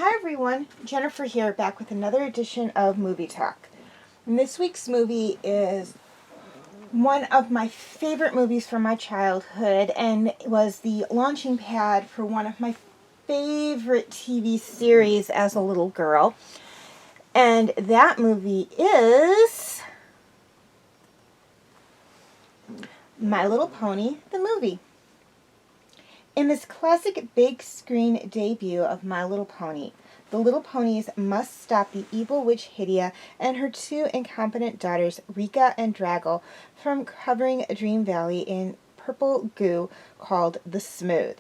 Hi everyone, Jennifer here, back with another edition of Movie Talk. And this week's movie is one of my favorite movies from my childhood and was the launching pad for one of my favorite TV series as a little girl. And that movie is My Little Pony, the movie. In this classic big screen debut of My Little Pony, the little ponies must stop the evil witch Hydia and her two incompetent daughters, Rika and Draggle, from covering Dream Valley in purple goo called the Smooth.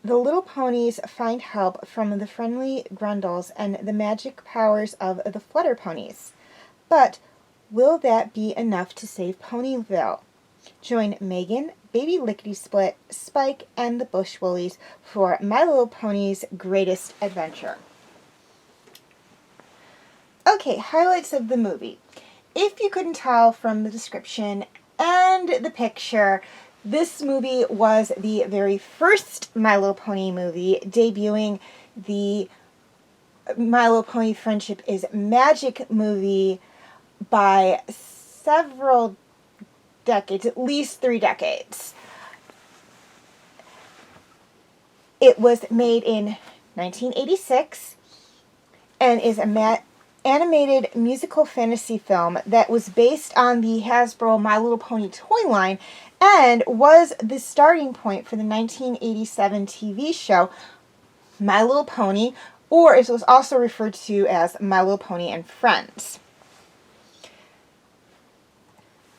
The little ponies find help from the friendly Grundles and the magic powers of the Flutter Ponies. But will that be enough to save Ponyville? Join Megan, Baby Lickety-Split, Spike, and the Bushwoolies for My Little Pony's greatest adventure. Okay, highlights of the movie. If you couldn't tell from the description and the picture, this movie was the very first My Little Pony movie, debuting the My Little Pony Friendship is Magic movie by several decades, at least 3 decades. It was made in 1986 and is an animated musical fantasy film that was based on the Hasbro My Little Pony toy line and was the starting point for the 1987 TV show My Little Pony, or it was also referred to as My Little Pony and Friends.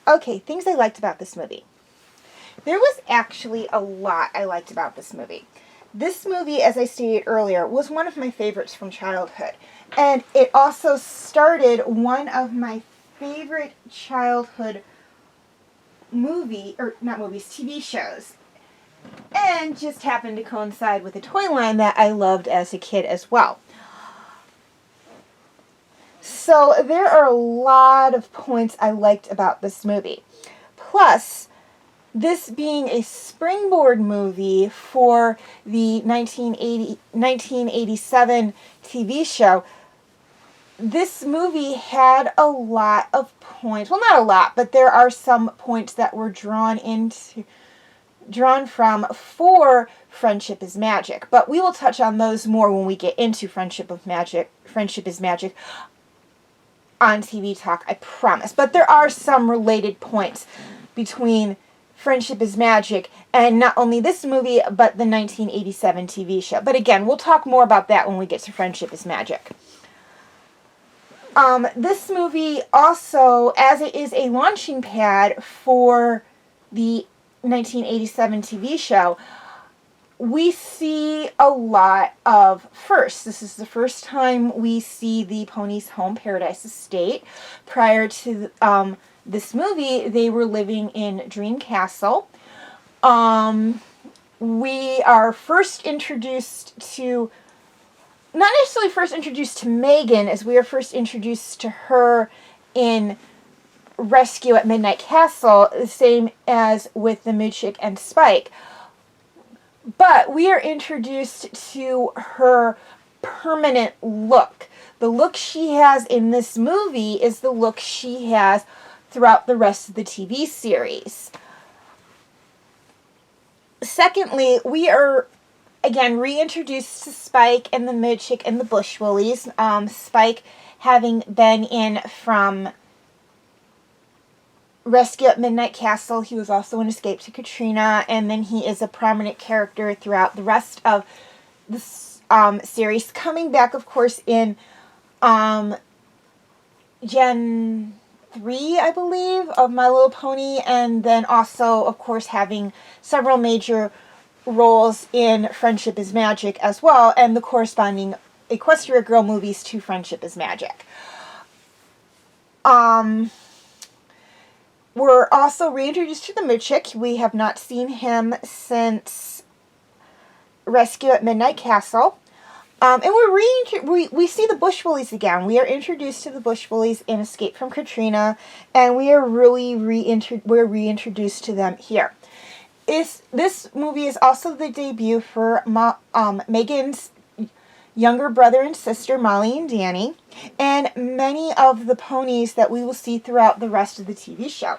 Okay, things I liked about this movie. There was actually a lot I liked about this movie. This movie, as I stated earlier, was one of my favorites from childhood. And it also started one of my favorite childhood TV shows. And just happened to coincide with a toy line that I loved as a kid as well. So there are a lot of points I liked about this movie. Plus, this being a springboard movie for the 1987 TV show, this movie had a lot of points. Well, not a lot, but there are some points that were drawn from for Friendship is Magic. But we will touch on those more when we get into Friendship is Magic on TV Talk, I promise. But there are some related points between Friendship is Magic and not only this movie, but the 1987 TV show. But again, we'll talk more about that when we get to Friendship is Magic. This movie also, as it is a launching pad for the 1987 TV show, we see a lot of firsts. This is the first time we see the ponies' home Paradise Estate. Prior to this movie, they were living in Dream Castle. We are first introduced to, not necessarily first introduced to Megan, as we are first introduced to her in Rescue at Midnight Castle, the same as with the Moochick and Spike. But we are introduced to her permanent look. The look she has in this movie is the look she has throughout the rest of the TV series. Secondly, we are, again, reintroduced to Spike and the Moochick and the Bushwoolies. Spike having been in from Rescue at Midnight Castle. He was also in Escape to Katrina, and then he is a prominent character throughout the rest of the series, coming back, of course, in Gen 3, I believe, of My Little Pony, and then also, of course, having several major roles in Friendship is Magic as well, and the corresponding Equestria Girl movies to Friendship is Magic. We're also reintroduced to the Moochick. We have not seen him since Rescue at Midnight Castle. And we see the Bushwoolies again. We are introduced to the Bushwoolies in Escape from Katrina, and we are really reintroduced to them here. This movie is also the debut for Megan's younger brother and sister, Molly and Danny, and many of the ponies that we will see throughout the rest of the TV show.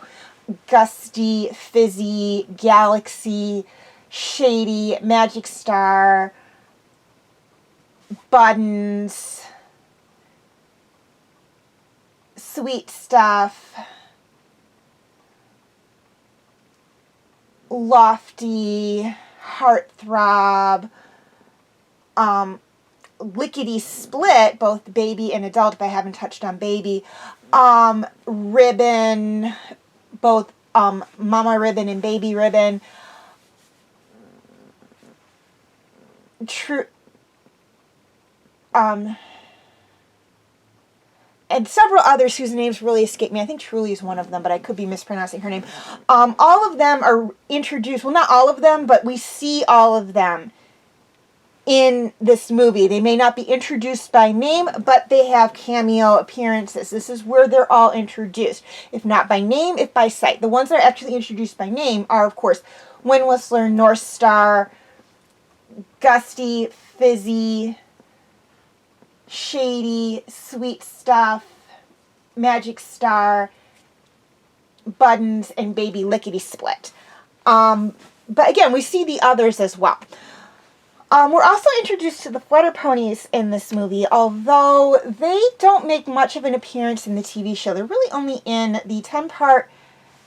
Gusty, Fizzy, Galaxy, Shady, Magic Star, Buttons, Sweet Stuff, Lofty, Heartthrob, Lickety Split, both baby and adult, if I haven't touched on baby, Ribbon, both Mama Ribbon and Baby Ribbon, and several others whose names really escape me. I think Truly is one of them, but I could be mispronouncing her name. All of them are introduced, well, not all of them, but we see all of them in this movie. They may not be introduced by name, but they have cameo appearances. This is where they're all introduced. If not by name, if by sight. The ones that are actually introduced by name are, of course, Wind Whistler, North Star, Gusty, Fizzy, Shady, Sweet Stuff, Magic Star, Buttons, and Baby Lickety Split. But again, we see the others as well. We're also introduced to the Flutter Ponies in this movie, although they don't make much of an appearance in the TV show. They're really only in the 10-part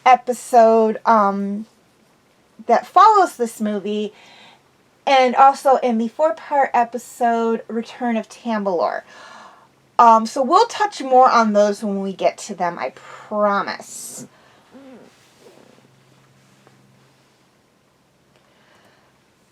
episode that follows this movie, and also in the 4-part episode, Return of Tambalore. So we'll touch more on those when we get to them, I promise.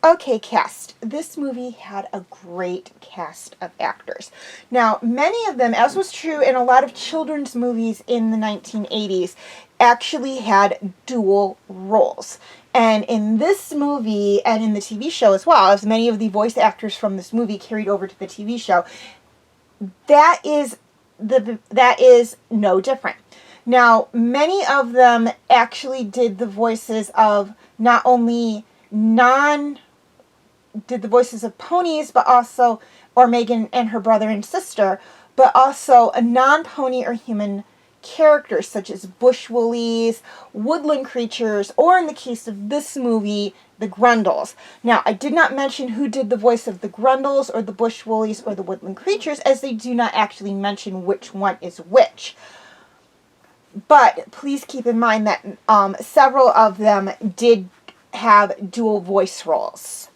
Okay, cast. This movie had a great cast of actors. Now, many of them, as was true in a lot of children's movies in the 1980s, actually had dual roles. And in this movie, and in the TV show as well, as many of the voice actors from this movie carried over to the TV show, that is no different. Now, many of them actually did the voices of not only did the voices of ponies, but also, or Megan and her brother and sister, but also a non-pony or human characters such as bush woolies, woodland creatures, or in the case of this movie, the Grundles. Now, I did not mention who did the voice of the Grundles or the bush woolies or the woodland creatures, as they do not actually mention which one is which. But please keep in mind that several of them did have dual voice roles.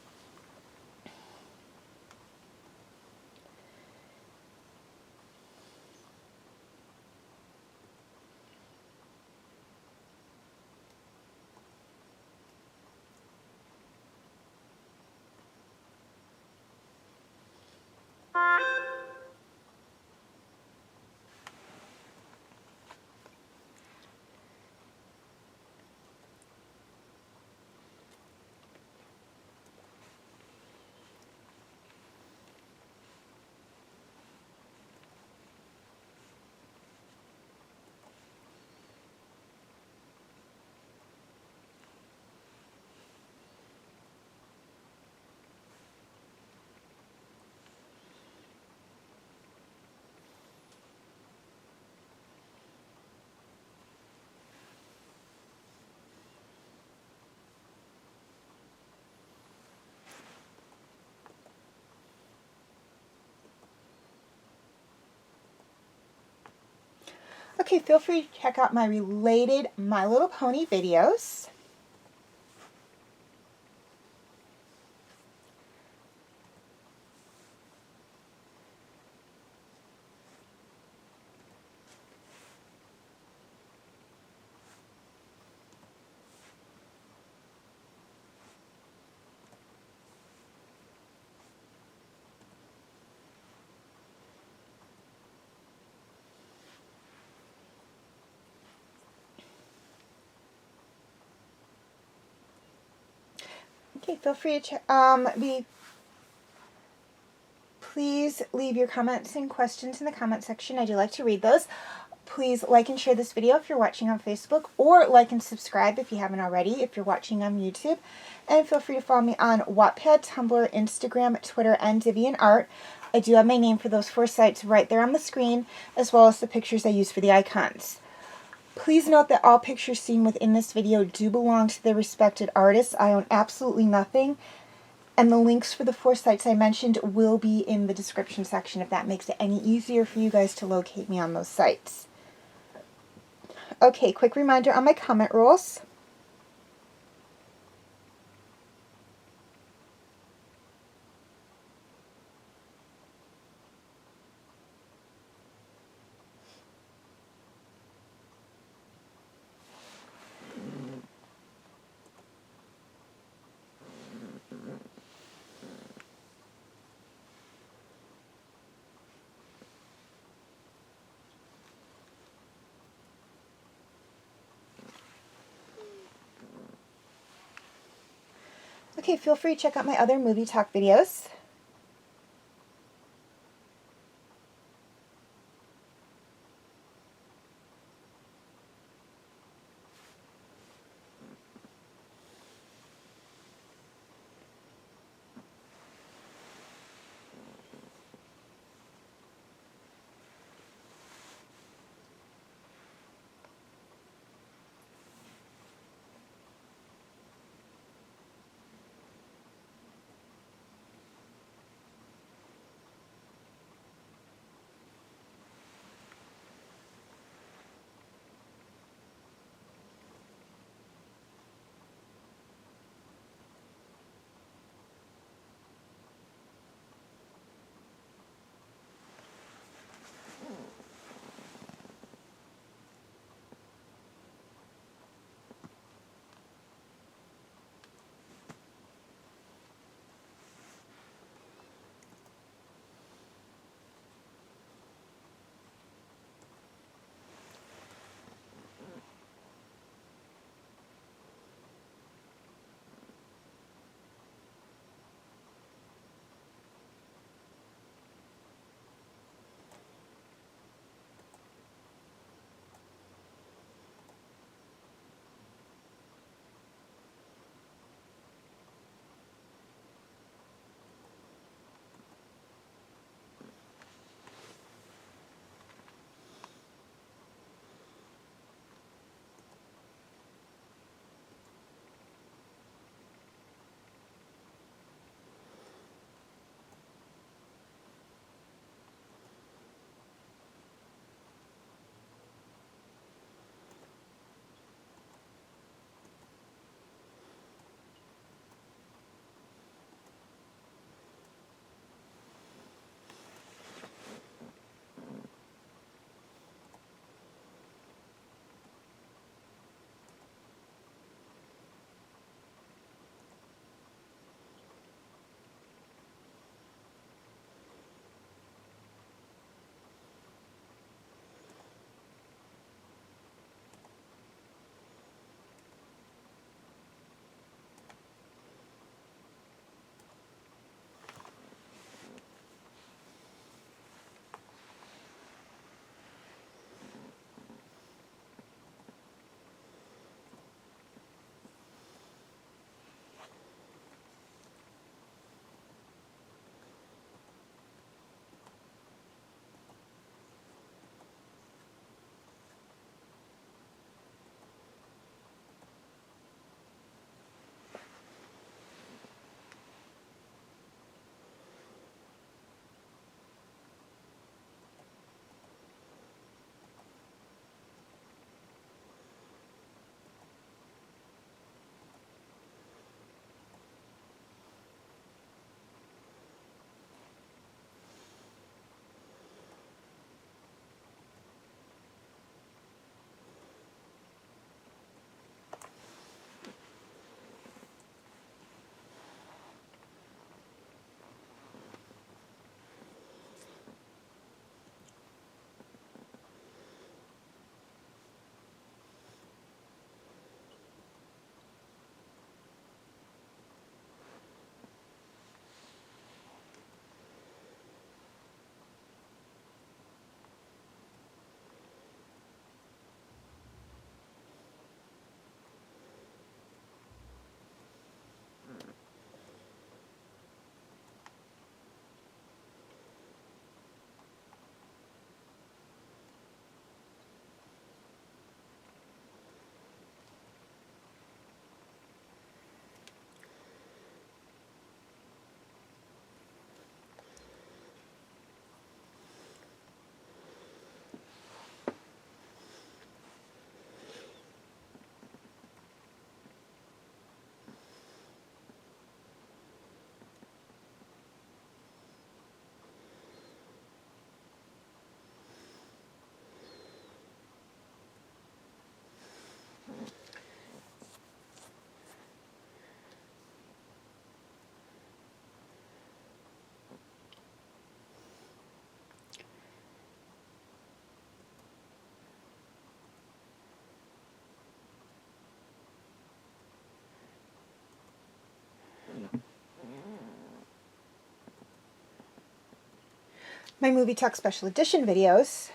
Okay, feel free to check out my related My Little Pony videos. Okay, feel free to please leave your comments and questions in the comment section. I do like to read those. Please like and share this video if you're watching on Facebook, or like and subscribe if you haven't already if you're watching on YouTube. And feel free to follow me on Wattpad, Tumblr, Instagram, Twitter, and DeviantArt. I do have my name for those 4 sites right there on the screen, as well as the pictures I use for the icons. Please note that all pictures seen within this video do belong to their respected artists. I own absolutely nothing. And the links for the 4 sites I mentioned will be in the description section if that makes it any easier for you guys to locate me on those sites. Okay, quick reminder on my comment rules. Okay, feel free to check out my other movie talk videos. my Movie Talk Special Edition videos.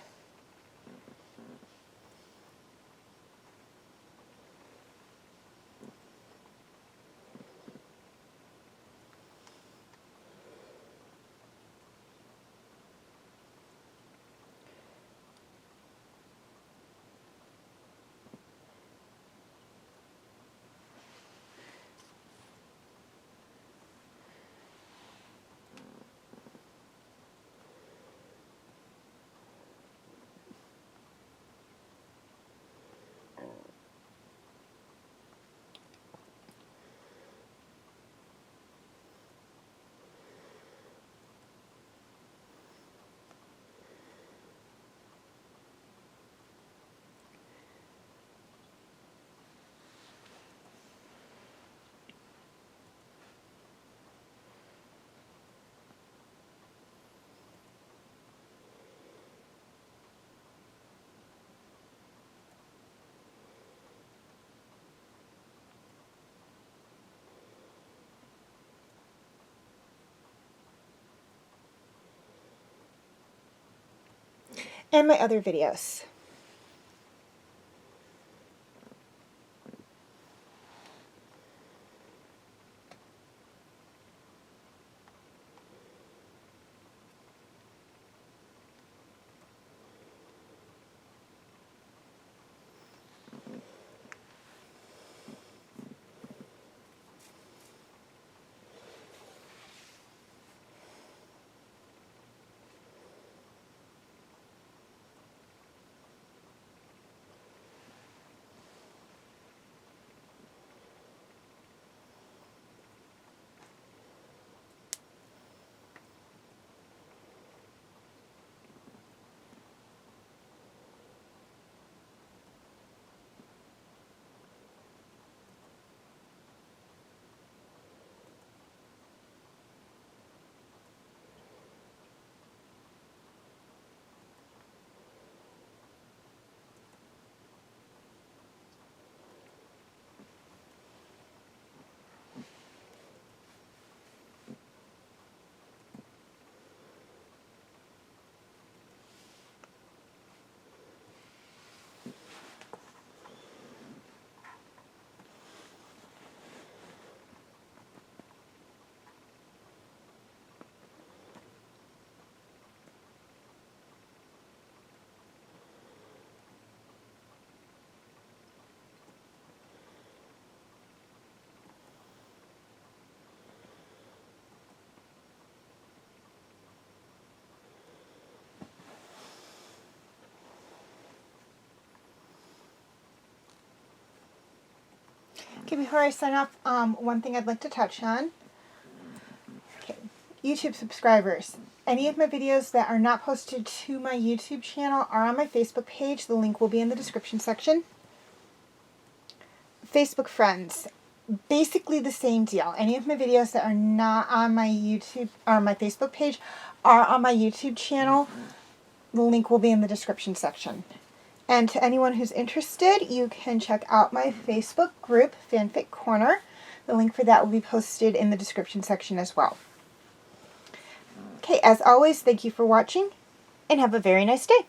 And my other videos. Okay, before I sign off, one thing I'd like to touch on. Okay, YouTube subscribers. Any of my videos that are not posted to my YouTube channel are on my Facebook page. The link will be in the description section. Facebook friends. Basically the same deal. Any of my videos that are not on my YouTube or my Facebook page are on my YouTube channel. The link will be in the description section. And to anyone who's interested, you can check out my Facebook group, Fanfic Corner. The link for that will be posted in the description section as well. Okay, as always, thank you for watching, and have a very nice day.